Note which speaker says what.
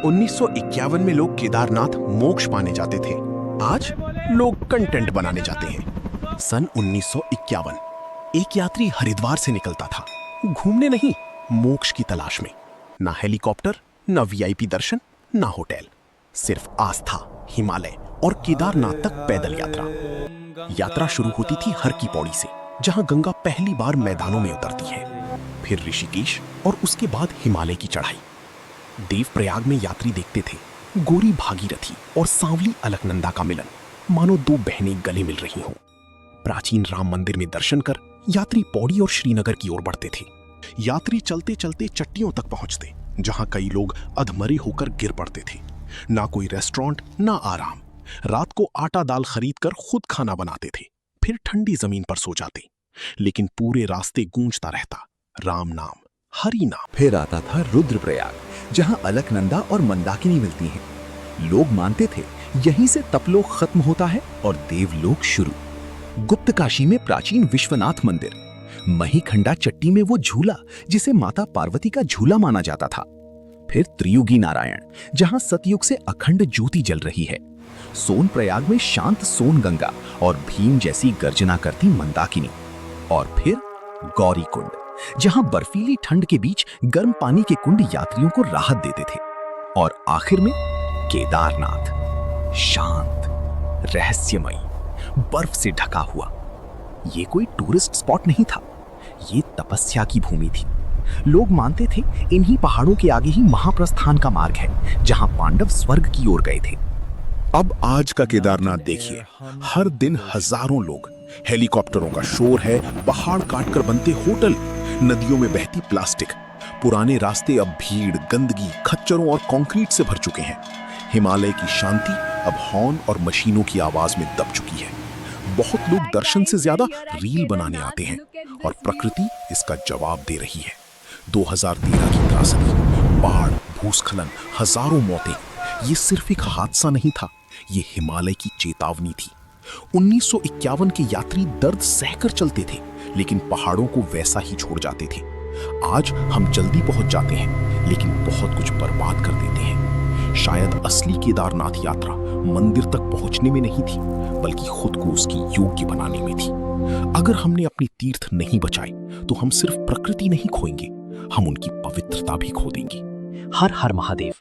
Speaker 1: 1951 में लोग केदारनाथ मोक्ष पाने जाते थे। आज लोग कंटेंट बनाने जाते हैं। सन 1951 एक यात्री हरिद्वार से निकलता था, घूमने नहीं, मोक्ष की तलाश में। ना हेलीकॉप्टर, ना वीआईपी दर्शन, ना होटल, सिर्फ आस्था, हिमालय और केदारनाथ तक पैदल यात्रा। यात्रा शुरू होती थी हर की पौड़ी से, जहां गंगा पहली बार मैदानों में उतरती है, फिर ऋषिकेश और उसके बाद हिमालय की चढ़ाई। देवप्रयाग में यात्री देखते थे गोरी भागीरथी और सांवली अलकनंदा का मिलन, मानो दो बहनें गले मिल रही हों। प्राचीन राम मंदिर में दर्शन कर यात्री पौड़ी और श्रीनगर की ओर बढ़ते थे। यात्री चलते चलते चट्टियों तक पहुंचते, जहां कई लोग अधमरे होकर गिर पड़ते थे। ना कोई रेस्टोरेंट, ना आराम। रात को आटा दाल खरीद कर खुद खाना बनाते थे, फिर ठंडी जमीन पर सो जाते। लेकिन पूरे रास्ते गूंजता रहता राम नाम, हरि नाम।
Speaker 2: फिर आता था रुद्रप्रयाग, जहां अलकनंदा और मंदाकिनी मिलती हैं। लोग मानते थे यहीं से तपलोक खत्म होता है और देवलोक शुरू। गुप्त काशी में प्राचीन विश्वनाथ मंदिर, महीखंडा चट्टी में वो झूला जिसे माता पार्वती का झूला माना जाता था। फिर त्रियुगी नारायण, जहां सतयुग से अखंड ज्योति जल रही है। सोनप्रयाग में शांत सोन गंगा और भीम जैसी गर्जना करती मंदाकिनी। और फिर गौरी कुंड, जहां बर्फीली ठंड के बीच गर्म पानी के कुंड यात्रियों को राहत देते थे। और आखिर में केदारनाथ, शांत, रहस्यमयी, बर्फ से ढका हुआ। ये कोई टूरिस्ट स्पॉट नहीं था, ये तपस्या की भूमि थी। लोग मानते थे इन्हीं पहाड़ों के आगे ही महाप्रस्थान का मार्ग है, जहां पांडव स्वर्ग की ओर गए थे।
Speaker 1: अब आज का केदारनाथ देखिए, हर दिन हजारों लोग, हेलीकॉप्टरों का शोर है, पहाड़ काटकर बनते होटल, नदियों में बहती प्लास्टिक। पुराने रास्ते अब भीड़, गंदगी, खच्चरों और कंक्रीट से भर चुके हैं। हिमालय की शांति अब हॉर्न और मशीनों की आवाज में दब चुकी है। बहुत लोग दर्शन से ज्यादा रील बनाने आते हैं और प्रकृति इसका जवाब दे रही है। 2013 की त्रासदी, बाढ़, भूस्खलन, हजारों मौतें, ये सिर्फ एक हादसा नहीं था, ये हिमालय की चेतावनी थी। 1951 के यात्री दर्द सहकर चलते थे, लेकिन पहाड़ों को वैसा ही छोड़ जाते थे। आज हम जल्दी पहुंच जाते हैं, लेकिन बहुत कुछ बर्बाद कर देते हैं। शायद असली केदारनाथ यात्रा मंदिर तक पहुंचने में नहीं थी, बल्कि खुद को उसकी योग्य बनाने में थी। अगर हमने अपनी तीर्थ नहीं बचाए, तो हम सिर्फ प्रकृति नहीं खोएंगे, हम उनकी पवित्रता भी खो देंगे।
Speaker 3: हर हर महादेव।